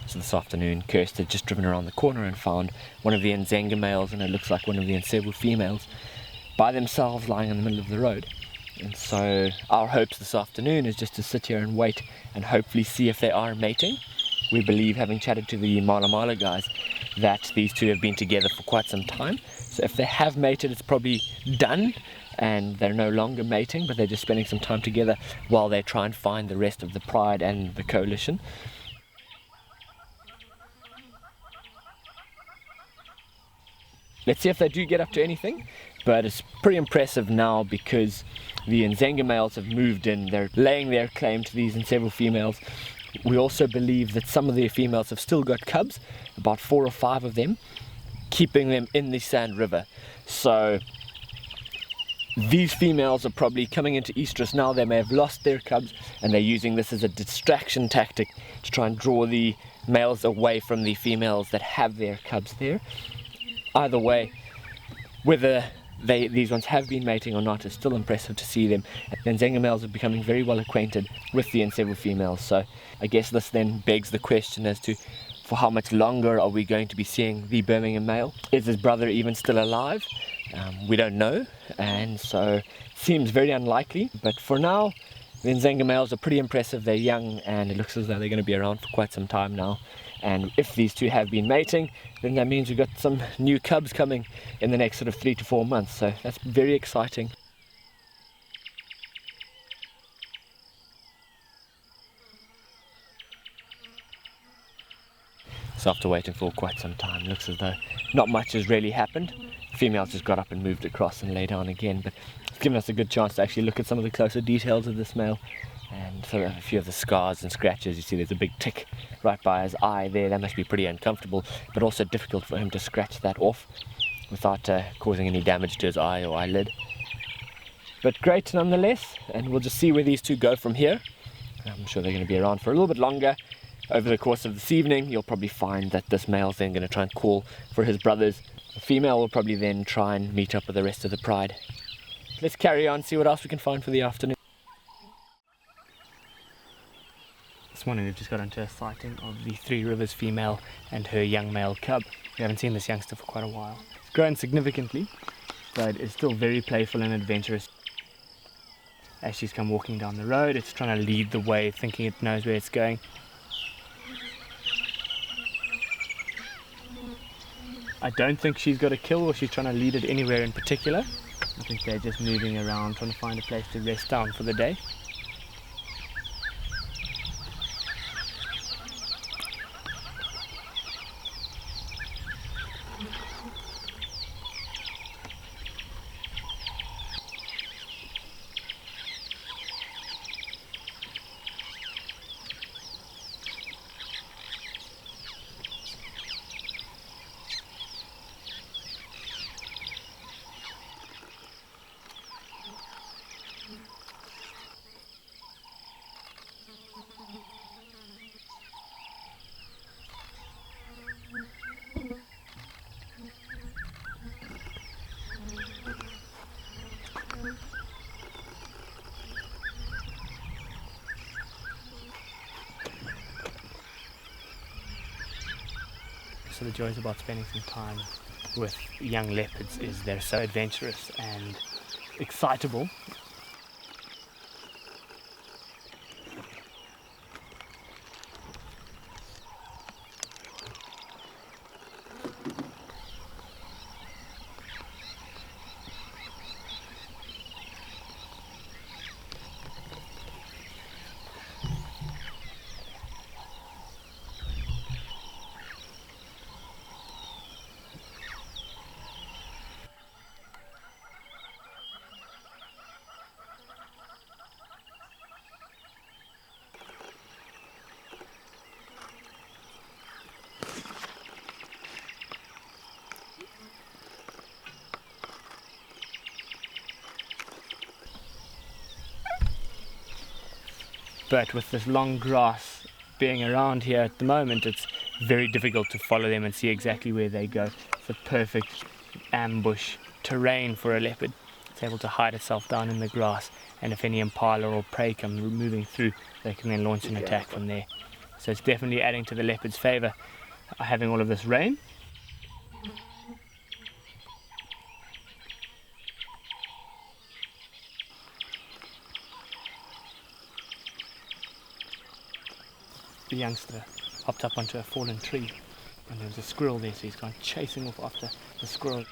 So this afternoon Kirst had just driven around the corner and found one of the Nzenga males, and it looks like one of the Ntsevu females, by themselves lying in the middle of the road. And so our hopes this afternoon is just to sit here and wait and hopefully see if they are mating. We believe, having chatted to the Mala guys, that these two have been together for quite some time. So if they have mated, it's probably done and they're no longer mating, but they're just spending some time together while they try and find the rest of the pride and the coalition. Let's see if they do get up to anything, but it's pretty impressive now because the Nzenga males have moved in. They're laying their claim to these Ntsevu females. We also believe that some of the females have still got cubs, about 4 or 5 of them, keeping them in the Sand River. So these females are probably coming into estrus now. They may have lost their cubs and they're using this as a distraction tactic to try and draw the males away from the females that have their cubs there. Either way, whether these ones have been mating or not, it's still impressive to see them. The Nzenga males are becoming very well acquainted with the Ntsevu females, so I guess this then begs the question as to for how much longer are we going to be seeing the Birmingham male? Is his brother even still alive? We don't know, and so it seems very unlikely, but for now the Nzenga males are pretty impressive. They're young and it looks as though they're going to be around for quite some time now. And if these two have been mating, then that means we've got some new cubs coming in the next sort of 3 to 4 months. So that's very exciting. So after waiting for quite some time, looks as though not much has really happened. Females just got up and moved across and lay down again, but it's given us a good chance to actually look at some of the closer details of this male. And so a few of the scars and scratches. You see there's a big tick right by his eye there. That must be pretty uncomfortable, but also difficult for him to scratch that off without causing any damage to his eye or eyelid. But great nonetheless, and we'll just see where these two go from here. I'm sure they're going to be around for a little bit longer. Over the course of this evening, you'll probably find that this male's then going to try and call for his brothers. The female will probably then try and meet up with the rest of the pride. Let's carry on, see what else we can find for the afternoon. This morning we've just got onto a sighting of the Three Rivers female and her young male cub. We haven't seen this youngster for quite a while. It's grown significantly, but it's still very playful and adventurous. As she's come walking down the road, it's trying to lead the way, thinking it knows where it's going. I don't think she's got a kill or she's trying to lead it anywhere in particular. I think they're just moving around, trying to find a place to rest down for the day. So the joys about spending some time with young leopards is they're so adventurous and excitable. But with this long grass being around here at the moment, it's very difficult to follow them and see exactly where they go. It's a perfect ambush terrain for a leopard. It's able to hide itself down in the grass, and if any impala or prey come moving through, they can then launch an attack from there. So it's definitely adding to the leopard's favour, having all of this rain. The youngster hopped up onto a fallen tree and there was a squirrel there, so he's gone chasing off after the squirrel.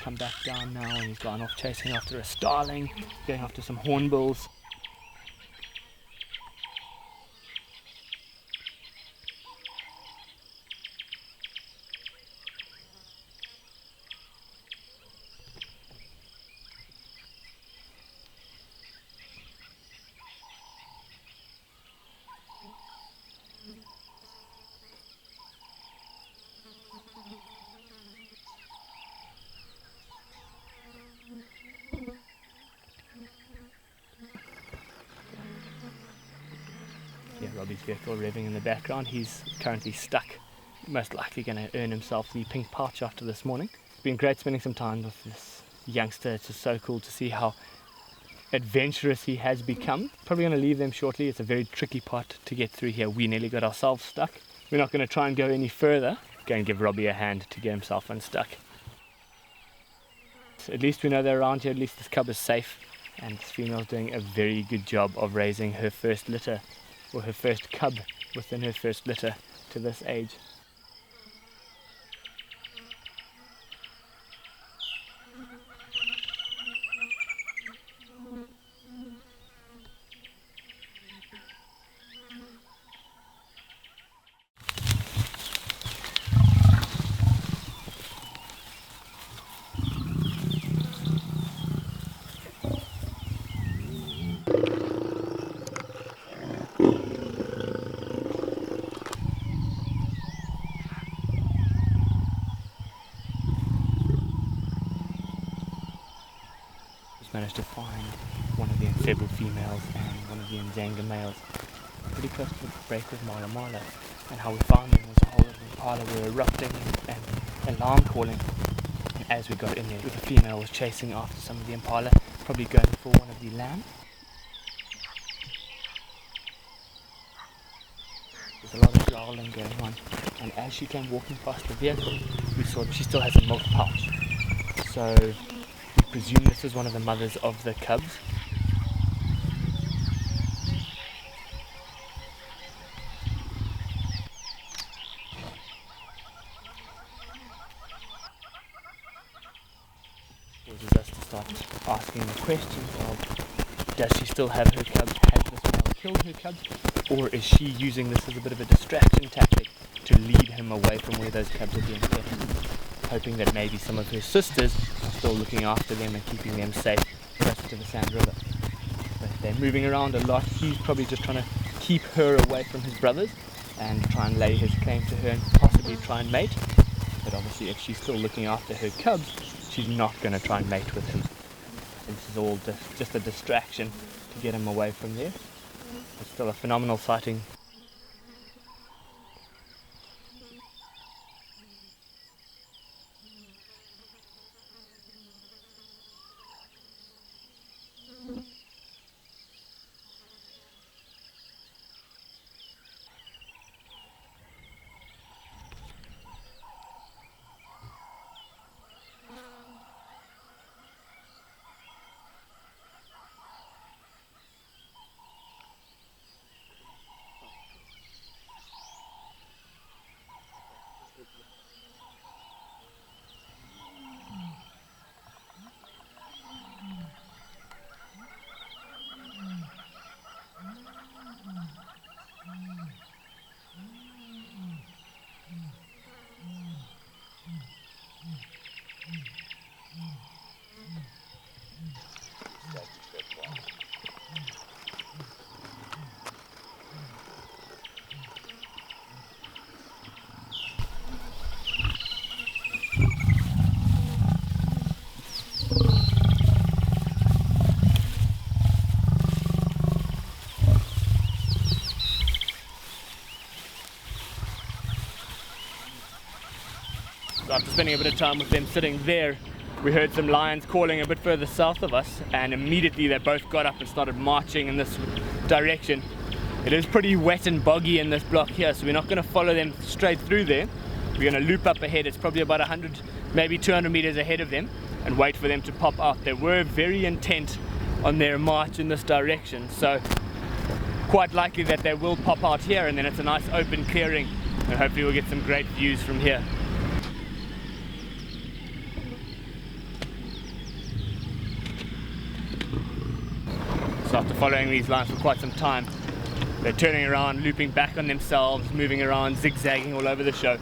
Come back down now and he's gone off chasing after a starling, going after some hornbills. Yeah, Robbie's vehicle revving in the background. He's currently stuck, most likely going to earn himself the pink pouch after this morning. It's been great spending some time with this youngster. It's just so cool to see how adventurous he has become. Probably going to leave them shortly. It's a very tricky part to get through here. We nearly got ourselves stuck. We're not going to try and go any further. Go and give Robbie a hand to get himself unstuck. So at least we know they're around here. At least this cub is safe, and this female's doing a very good job of raising her first litter, or her first cub within her first litter to this age. Managed to find one of the Ntsevu Females and one of the Ndzhenga Males pretty close to the break with Mala Mala, and how we found them was a whole of the impala were erupting and alarm calling. And as we got in there, the female was chasing after some of the impala, probably going for one of the lamb. There's a lot of growling going on, and as she came walking past the vehicle, we saw that she still has a milk pouch. So we presume this is one of the mothers of the cubs. Causes us to start asking the questions of, does she still have her cubs? Has this male killed her cubs? Or is she using this as a bit of a distraction tactic to lead him away from where those cubs are being kept, hoping that maybe some of her sisters are still looking after them and keeping them safe closer to the Sand River. But they're moving around a lot. He's probably just trying to keep her away from his brothers and try and lay his claim to her and possibly try and mate. But obviously if she's still looking after her cubs, she's not going to try and mate with him. This is all just a distraction to get him away from there. It's still a phenomenal sighting. So after spending a bit of time with them sitting there, we heard some lions calling a bit further south of us, and immediately they both got up and started marching in this direction. It is pretty wet and boggy in this block here, so we're not going to follow them straight through there. We're going to loop up ahead. It's probably about 100, maybe 200 meters ahead of them, and wait for them to pop out. They were very intent on their march in this direction, so quite likely that they will pop out here, and then it's a nice open clearing, and hopefully we'll get some great views from here. So after following these lines for quite some time, they're turning around, looping back on themselves, moving around, zigzagging all over the show.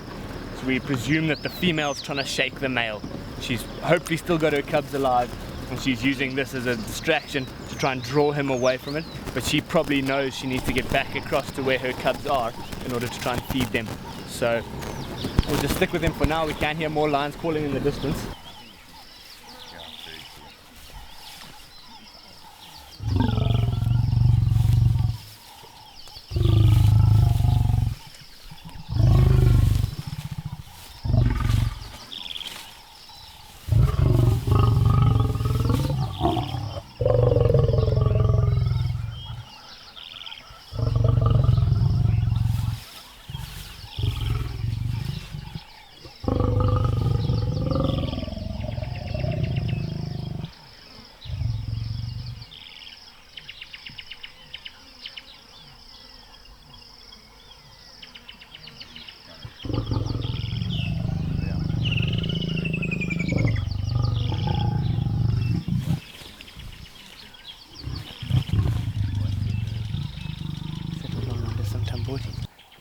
So we presume that the female's trying to shake the male. She's hopefully still got her cubs alive, and she's using this as a distraction to try and draw him away from it. But she probably knows she needs to get back across to where her cubs are in order to try and feed them. So we'll just stick with them for now. We can hear more lions calling in the distance.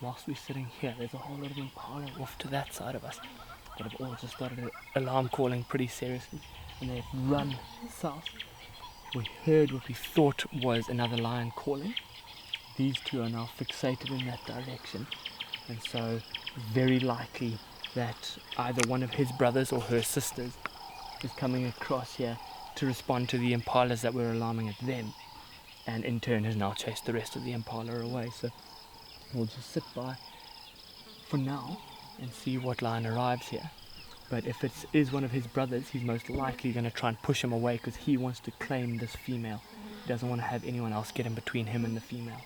Whilst we're sitting here, there's a whole lot of impala off to that side of us that have all just started alarm calling pretty seriously, and they've run south. We heard what we thought was another lion calling. These two are now fixated in that direction, and so very likely that either one of his brothers or her sisters is coming across here to respond to the impalas that were alarming at them, and in turn has now chased the rest of the impala away. So we'll just sit by for now and see what lion arrives here. But if it is one of his brothers, he's most likely going to try and push him away because he wants to claim this female. He doesn't want to have anyone else get in between him and the female.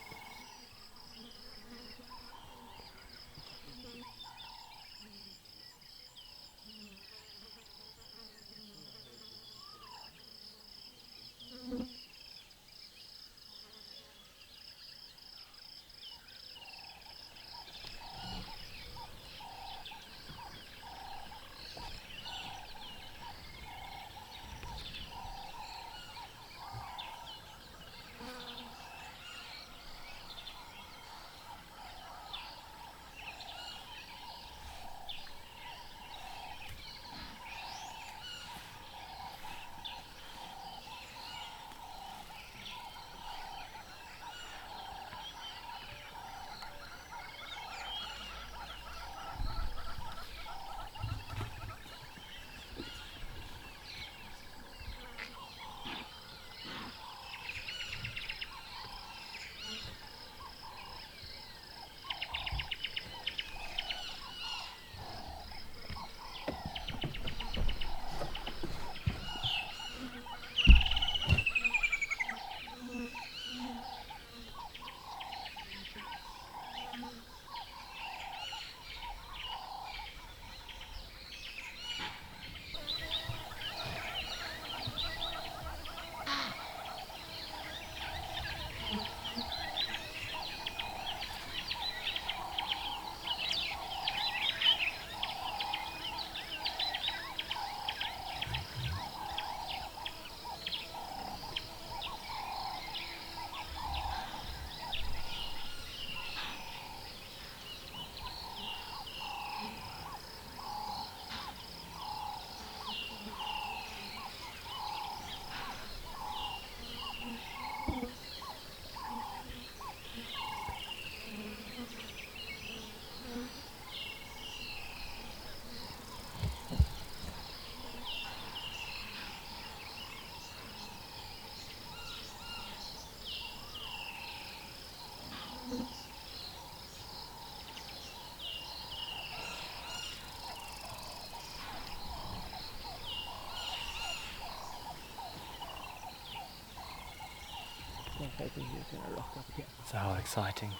hoping he was going to rock up here. So how exciting.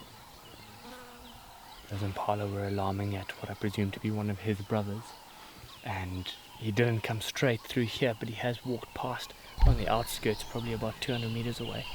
Those impala were alarming at what I presume to be one of his brothers. And he didn't come straight through here, but he has walked past on the outskirts, probably about 200 meters away.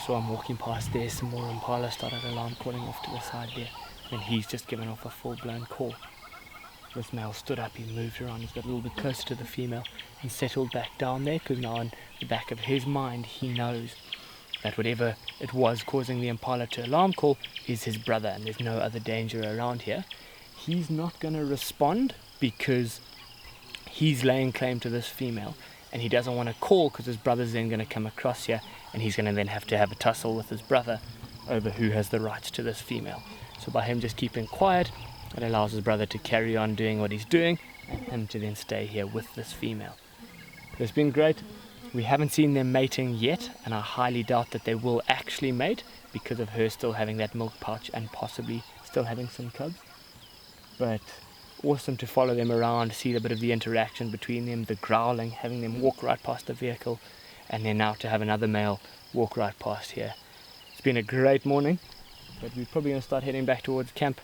So I'm walking past there, some more impala started alarm calling off to the side there, and he's just given off a full-blown call. This male stood up, he moved around, he's got a little bit closer to the female and settled back down there, because now in the back of his mind he knows that whatever it was causing the impala to alarm call is his brother and there's no other danger around here. He's not going to respond because he's laying claim to this female, and he doesn't want to call because his brother's then going to come across here and he's going to then have to have a tussle with his brother over who has the rights to this female. So by him just keeping quiet, it allows his brother to carry on doing what he's doing and him to then stay here with this female. It's been great. We haven't seen them mating yet, and I highly doubt that they will actually mate because of her still having that milk pouch and possibly still having some cubs. But awesome to follow them around, see a bit of the interaction between them, the growling, having them walk right past the vehicle, and then now to have another male walk right past here. It's been a great morning, but we're probably going to start heading back towards camp